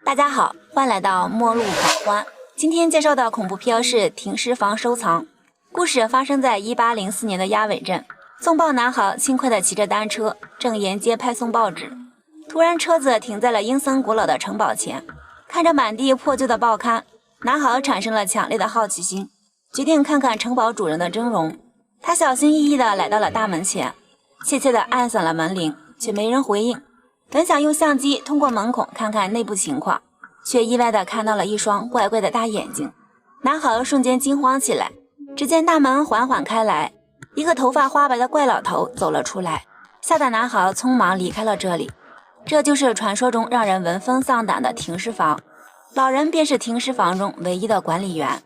大家好，欢迎来到末路狂欢。今天介绍的恐怖片是《停尸房收藏》。故事发生在1804年的鸭尾镇，送报男孩轻快地骑着单车，正沿街派送报纸。突然，车子停在了阴森古老的城堡前。看着满地破旧的报刊，男孩产生了强烈的好奇心，决定看看城堡主人的真容。他小心翼翼地来到了大门前，怯怯地按响了门铃，却没人回应。本想用相机通过门孔看看内部情况，却意外地看到了一双怪怪的大眼睛。男孩瞬间惊慌起来，只见大门缓缓开来，一个头发花白的怪老头走了出来，吓得男孩匆忙离开了这里。这就是传说中让人闻风丧胆的停尸房，老人便是停尸房中唯一的管理员。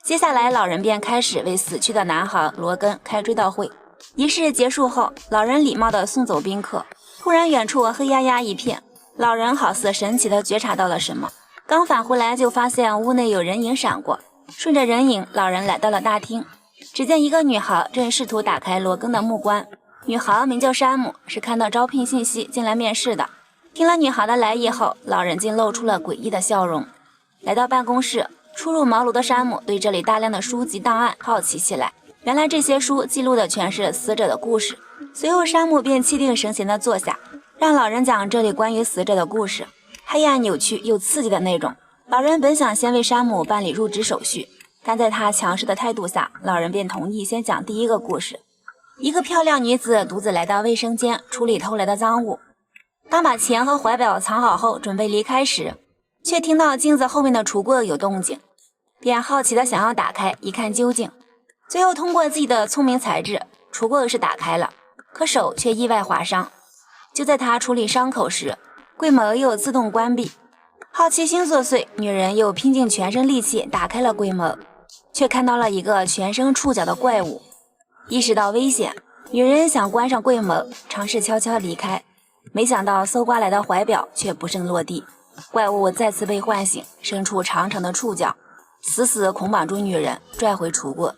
接下来，老人便开始为死去的男孩罗根开追悼会。仪式结束后，老人礼貌地送走宾客。突然，远处黑压压一片，老人好似神奇地觉察到了什么，刚返回来就发现屋内有人影闪过。顺着人影，老人来到了大厅，只见一个女孩正试图打开罗根的木棺。女孩名叫山姆，是看到招聘信息进来面试的。听了女孩的来意后，老人竟露出了诡异的笑容。来到办公室，初入茅庐的山姆对这里大量的书籍档案好奇起来。原来这些书记录的全是死者的故事。随后山姆便气定神闲地坐下，让老人讲这里关于死者的故事，黑暗扭曲又刺激的那种。老人本想先为山姆办理入职手续，但在他强势的态度下，老人便同意先讲第一个故事。一个漂亮女子独自来到卫生间处理偷来的赃物，当把钱和怀表藏好后准备离开时，却听到镜子后面的橱柜有动静，便好奇地想要打开一看究竟。最后通过自己的聪明才智，橱柜是打开了，可手却意外划伤。就在他处理伤口时，柜门又自动关闭。好奇心作祟，女人又拼尽全身力气打开了柜门，却看到了一个全身触角的怪物。意识到危险，女人想关上柜门，尝试悄悄离开，没想到搜刮来的怀表却不慎落地。怪物再次被唤醒，伸出长长的触角，死死捆绑住女人，拽回橱柜，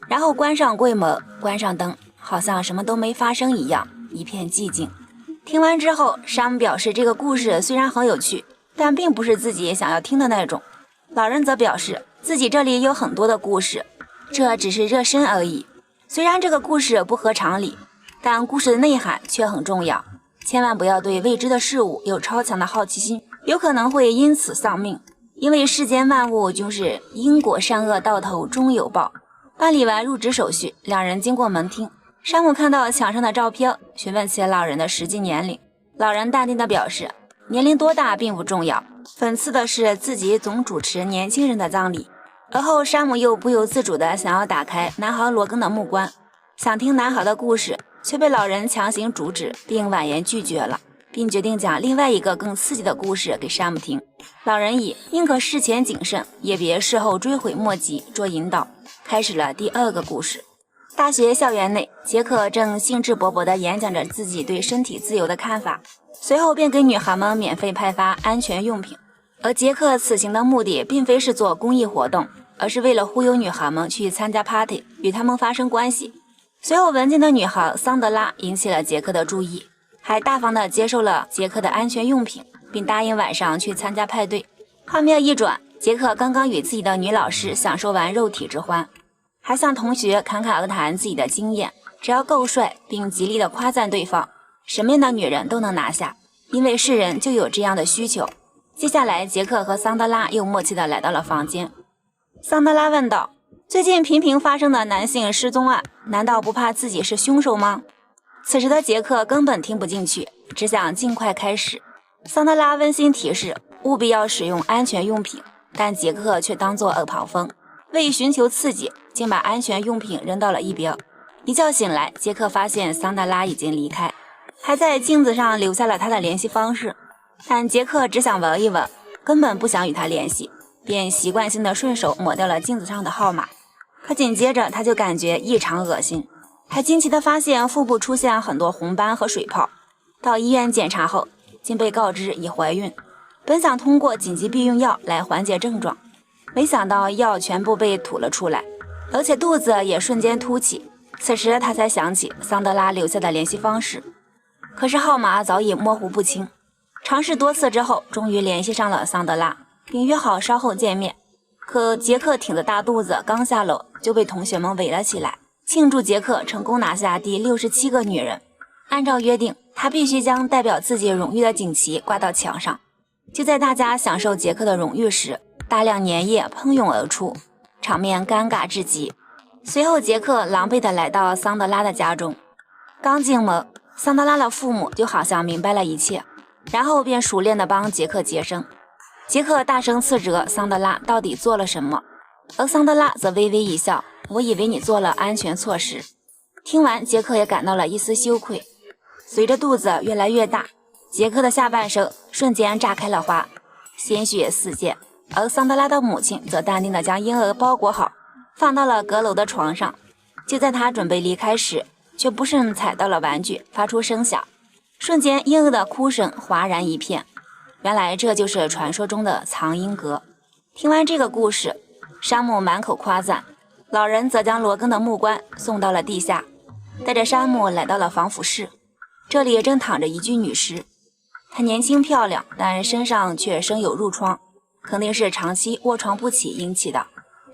然后关上柜门，关上灯，好像什么都没发生一样，一片寂静。听完之后，山姆表示这个故事虽然很有趣，但并不是自己想要听的那种。老人则表示自己这里有很多的故事，这只是热身而已。虽然这个故事不合常理，但故事的内涵却很重要。千万不要对未知的事物有超强的好奇心，有可能会因此丧命。因为世间万物均是因果，善恶到头终有报。办理完入职手续，两人经过门厅，山姆看到墙上的照片，询问起老人的实际年龄。老人淡定地表示，年龄多大并不重要，讽刺的是自己总主持年轻人的葬礼。而后山姆又不由自主地想要打开男孩罗根的木棺，想听男孩的故事，却被老人强行阻止并婉言拒绝了，并决定讲另外一个更刺激的故事给山姆听。老人以宁可事前谨慎，也别事后追悔莫及做引导，开始了第二个故事。大学校园内，杰克正兴致勃勃地演讲着自己对身体自由的看法，随后便给女孩们免费派发安全用品。而杰克此行的目的并非是做公益活动，而是为了忽悠女孩们去参加 party， 与她们发生关系。随后文静的女孩桑德拉引起了杰克的注意，还大方地接受了杰克的安全用品，并答应晚上去参加派对。画面一转，杰克刚刚与自己的女老师享受完肉体之欢，还向同学侃侃而谈自己的经验，只要够帅，并极力地夸赞对方，什么样的女人都能拿下，因为世人就有这样的需求。接下来，杰克和桑德拉又默契地来到了房间。桑德拉问道，最近频频发生的男性失踪案，难道不怕自己是凶手吗？此时的杰克根本听不进去，只想尽快开始。桑德拉温馨提示务必要使用安全用品，但杰克却当作耳旁风，为寻求刺激，竟把安全用品扔到了一边。一觉醒来，杰克发现桑德拉已经离开，还在镜子上留下了他的联系方式，但杰克只想玩一玩，根本不想与他联系，便习惯性的顺手抹掉了镜子上的号码。可紧接着他就感觉异常恶心，还惊奇地发现腹部出现很多红斑和水泡。到医院检查后，竟被告知已怀孕。本想通过紧急避孕药来缓解症状，没想到药全部被吐了出来，而且肚子也瞬间凸起。此时他才想起桑德拉留下的联系方式，可是号码早已模糊不清。尝试多次之后，终于联系上了桑德拉，并约好稍后见面。可杰克挺着大肚子刚下楼，就被同学们围了起来，庆祝杰克成功拿下第67个女人。按照约定，他必须将代表自己荣誉的锦旗挂到墙上。就在大家享受杰克的荣誉时，大量粘液喷涌而出，场面尴尬至极。随后杰克狼狈地来到桑德拉的家中，刚进门，桑德拉的父母就好像明白了一切，然后便熟练地帮杰克接生。杰克大声斥责桑德拉到底做了什么，而桑德拉则微微一笑，我以为你做了安全措施。听完，杰克也感到了一丝羞愧。随着肚子越来越大，杰克的下半身瞬间炸开了花，鲜血四溅，而桑德拉的母亲则淡定地将婴儿包裹好，放到了阁楼的床上。就在他准备离开时，却不慎踩到了玩具，发出声响，瞬间婴儿的哭声哗然一片。原来这就是传说中的藏婴阁。听完这个故事，山姆满口夸赞，老人则将罗根的木棺送到了地下，带着山姆来到了防腐室。这里正躺着一具女尸，她年轻漂亮，但身上却生有褥疮，肯定是长期卧床不起引起的。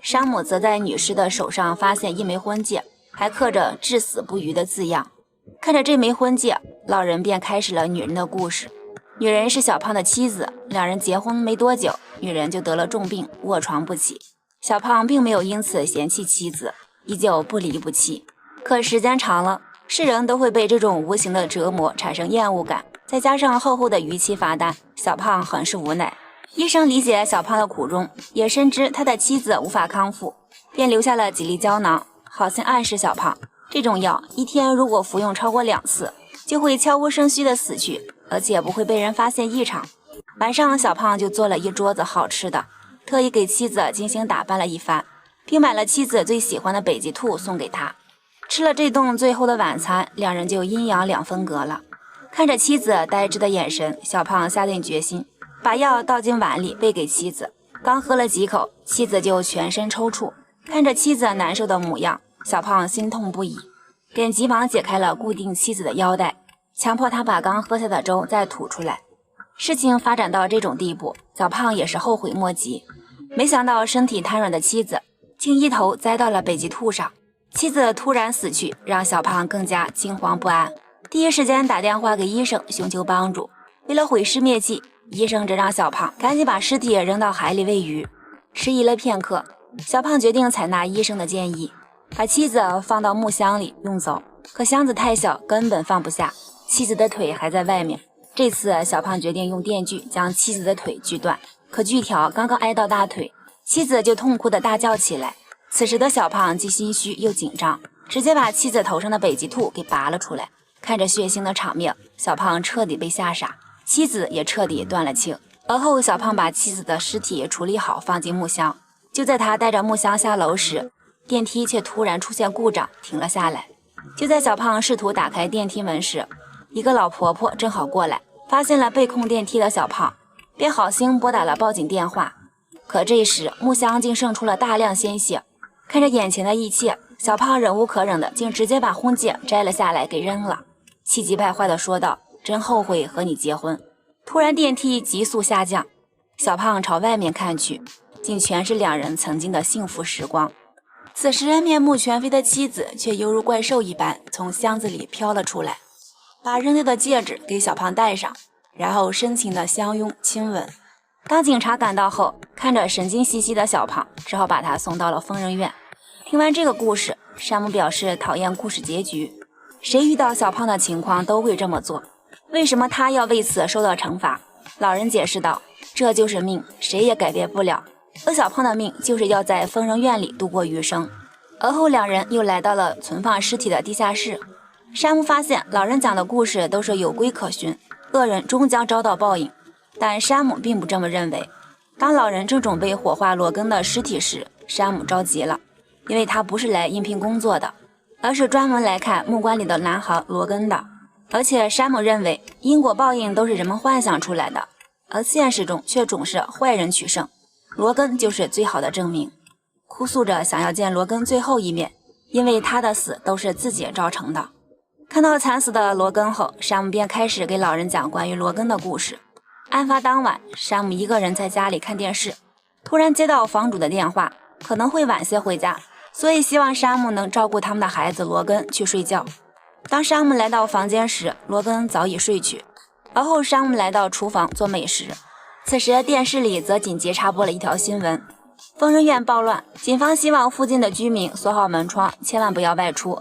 山姆则在女尸的手上发现一枚婚戒，还刻着至死不渝的字样。看着这枚婚戒，老人便开始了女人的故事。女人是小胖的妻子，两人结婚没多久，女人就得了重病，卧床不起。小胖并没有因此嫌弃妻子，依旧不离不弃。可时间长了，世人都会被这种无形的折磨产生厌恶感，再加上厚厚的逾期罚单，小胖很是无奈。医生理解小胖的苦衷，也深知他的妻子无法康复，便留下了几粒胶囊，好心暗示小胖，这种药一天如果服用超过2次，就会悄无声息地死去，而且不会被人发现异常。晚上，小胖就做了一桌子好吃的，特意给妻子精心打扮了一番，并买了妻子最喜欢的北极兔送给他。吃了这顿最后的晚餐，两人就阴阳两分隔了。看着妻子呆滞的眼神，小胖下定决心，把药倒进碗里喂给妻子。刚喝了几口，妻子就全身抽搐。看着妻子难受的模样，小胖心痛不已，便急忙解开了固定妻子的腰带，强迫她把刚喝下的粥再吐出来。事情发展到这种地步，小胖也是后悔莫及。没想到身体瘫软的妻子竟一头栽到了北极兔上。妻子突然死去，让小胖更加惊慌不安，第一时间打电话给医生寻求帮助。为了毁尸灭迹，医生只让小胖赶紧把尸体扔到海里喂鱼。迟疑了片刻，小胖决定采纳医生的建议，把妻子放到木箱里运走。可箱子太小，根本放不下，妻子的腿还在外面。这次小胖决定用电锯将妻子的腿锯断，可锯条刚刚挨到大腿，妻子就痛哭地大叫起来。此时的小胖既心虚又紧张，直接把妻子头上的北极兔给拔了出来。看着血腥的场面，小胖彻底被吓傻，妻子也彻底断了气。而后小胖把妻子的尸体处理好，放进木箱。就在他带着木箱下楼时，电梯却突然出现故障，停了下来。就在小胖试图打开电梯门时，一个老婆婆正好过来，发现了被控电梯的小胖，便好心拨打了报警电话。可这时木箱竟渗出了大量鲜血。看着眼前的一切，小胖忍无可忍的竟直接把婚戒摘了下来给扔了，气急败坏的说道：真后悔和你结婚。突然电梯急速下降，小胖朝外面看去，竟全是两人曾经的幸福时光。此时面目全非的妻子却犹如怪兽一般从箱子里飘了出来，把扔掉的戒指给小胖戴上，然后深情的相拥亲吻。当警察赶到后，看着神经兮兮的小胖，只好把他送到了疯人院。听完这个故事，山姆表示讨厌故事结局，谁遇到小胖的情况都会这么做，为什么他要为此受到惩罚？老人解释道：这就是命，谁也改变不了，而小胖的命就是要在疯人院里度过余生。而后两人又来到了存放尸体的地下室，山姆发现老人讲的故事都是有规可循，恶人终将遭到报应，但山姆并不这么认为。当老人正准备火化罗根的尸体时，山姆着急了，因为他不是来应聘工作的，而是专门来看木棺里的男孩罗根的。而且山姆认为因果报应都是人们幻想出来的，而现实中却总是坏人取胜，罗根就是最好的证明。哭诉着想要见罗根最后一面，因为他的死都是自己造成的。看到惨死的罗根后，山姆便开始给老人讲关于罗根的故事。案发当晚，山姆一个人在家里看电视，突然接到房主的电话，可能会晚些回家，所以希望山姆能照顾他们的孩子罗根去睡觉。当山姆来到房间时，罗根早已睡去。而后山姆来到厨房做美食，此时电视里则紧急插播了一条新闻：疯人院暴乱，警方希望附近的居民锁好门窗，千万不要外出。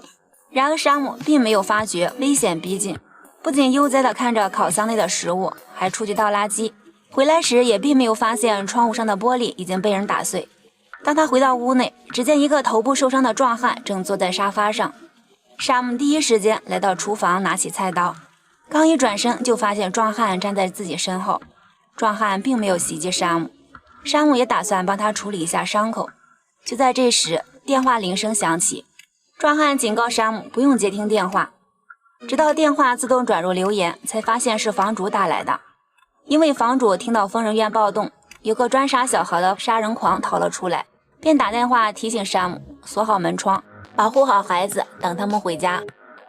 然而山姆并没有发觉危险逼近，不仅悠哉地看着烤箱内的食物，还出去倒垃圾。回来时也并没有发现窗户上的玻璃已经被人打碎。当他回到屋内，只见一个头部受伤的壮汉正坐在沙发上。山姆第一时间来到厨房，拿起菜刀，刚一转身就发现壮汉站在自己身后。壮汉并没有袭击山姆，山姆也打算帮他处理一下伤口。就在这时，电话铃声响起，壮汉警告山姆不用接听电话，直到电话自动转入留言，才发现是房主打来的。因为房主听到疯人院暴动，有个专杀小孩的杀人狂逃了出来，便打电话提醒山姆锁好门窗，保护好孩子，等他们回家。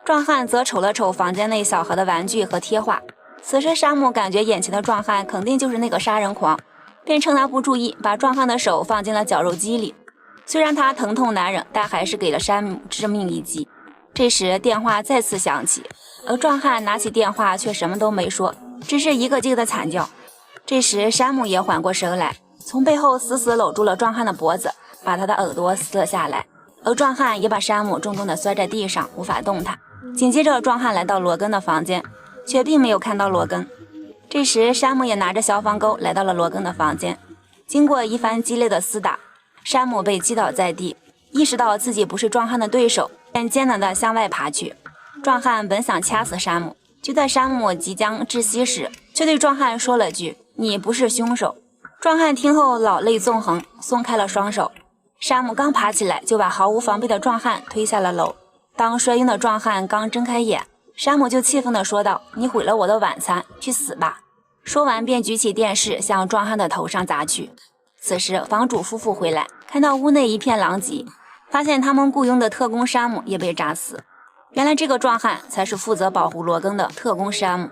壮汉则瞅了瞅房间内小孩的玩具和贴画，此时山姆感觉眼前的壮汉肯定就是那个杀人狂，便趁他不注意，把壮汉的手放进了绞肉机里。虽然他疼痛难忍，但还是给了山姆致命一击。这时电话再次响起，而壮汉拿起电话却什么都没说，只是一个劲地惨叫。这时山姆也缓过神来，从背后死死搂住了壮汉的脖子，把他的耳朵撕了下来。而壮汉也把山姆重重地摔在地上，无法动弹。紧接着壮汉来到罗根的房间，却并没有看到罗根。这时山姆也拿着消防钩来到了罗根的房间。经过一番激烈的厮打，山姆被击倒在地，意识到自己不是壮汉的对手，便艰难地向外爬去。壮汉本想掐死山姆，就在山姆即将窒息时，却对壮汉说了句：“你不是凶手。”壮汉听后老泪纵横，松开了双手。山姆刚爬起来，就把毫无防备的壮汉推下了楼。当摔晕的壮汉刚睁开眼，山姆就气愤地说道：“你毁了我的晚餐，去死吧！”说完便举起电视向壮汉的头上砸去。此时房主夫妇回来，看到屋内一片狼藉，发现他们雇佣的特工山姆也被炸死。原来这个壮汉才是负责保护罗根的特工山姆。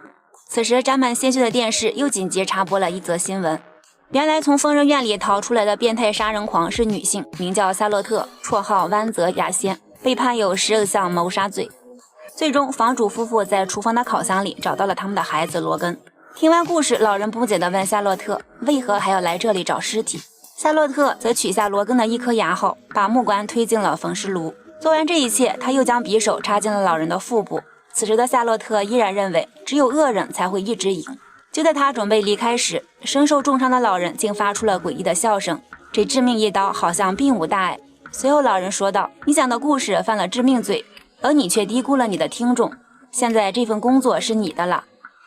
此时沾满鲜血的电视又紧急插播了一则新闻。原来从疯人院里逃出来的变态杀人狂是女性，名叫夏洛特，绰号湾泽雅仙，被判有12项谋杀罪。最终房主夫妇在厨房的烤箱里找到了他们的孩子罗根。听完故事，老人不解地问夏洛特为何还要来这里找尸体。夏洛特则取下罗根的一颗牙后，把木棺推进了焚尸炉。做完这一切，他又将匕首插进了老人的腹部。此时的夏洛特依然认为只有恶人才会一直赢。就在他准备离开时，身受重伤的老人竟发出了诡异的笑声，这致命一刀好像并无大碍。随后老人说道：“你讲的故事犯了致命罪，而你却低估了你的听众，现在这份工作是你的了。”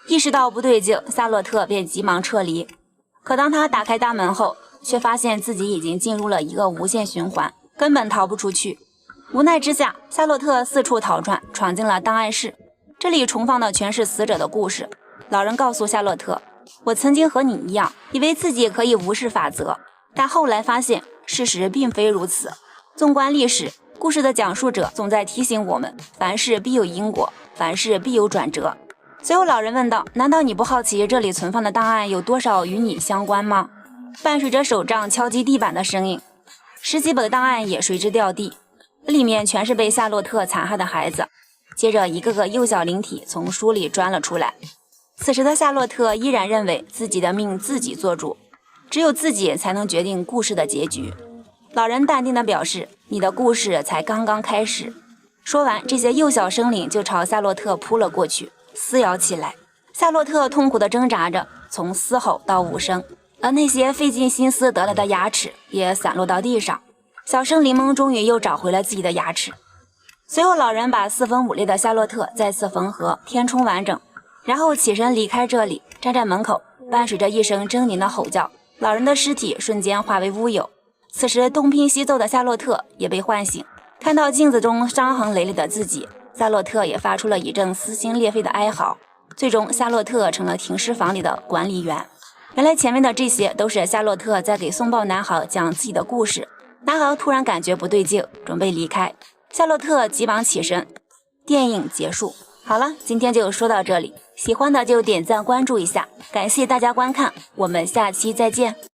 意识到不对劲，夏洛特便急忙撤离。可当他打开大门后，却发现自己已经进入了一个无限循环，根本逃不出去。无奈之下，夏洛特四处逃窜，闯进了档案室。这里重放的全是死者的故事。老人告诉夏洛特：“我曾经和你一样，以为自己可以无视法则，但后来发现事实并非如此。纵观历史，故事的讲述者总在提醒我们，凡事必有因果，凡事必有转折。”随后老人问道：“难道你不好奇这里存放的档案有多少与你相关吗？”伴随着手杖敲击地板的声音，10几本档案也随之掉地，里面全是被夏洛特残害的孩子。接着一个个幼小灵体从书里钻了出来。此时的夏洛特依然认为自己的命自己做主，只有自己才能决定故事的结局。老人淡定地表示：“你的故事才刚刚开始。”说完，这些幼小生灵就朝夏洛特扑了过去，撕咬起来。夏洛特痛苦地挣扎着，从嘶吼到无声，而那些费尽心思得来的牙齿也散落到地上。小生灵们终于又找回了自己的牙齿。随后老人把4分5裂的夏洛特再次缝合，填充完整，然后起身离开这里，站在门口，伴随着一声狰狞的吼叫，老人的尸体瞬间化为乌有。此时东拼西凑的夏洛特也被唤醒，看到镜子中伤痕累累的自己，夏洛特也发出了一阵撕心裂肺的哀嚎。最终夏洛特成了停尸房里的管理员。原来前面的这些都是夏洛特在给送报男孩讲自己的故事。男孩突然感觉不对劲，准备离开，夏洛特急忙起身。电影结束。好了，今天就说到这里。喜欢的就点赞关注一下，感谢大家观看，我们下期再见。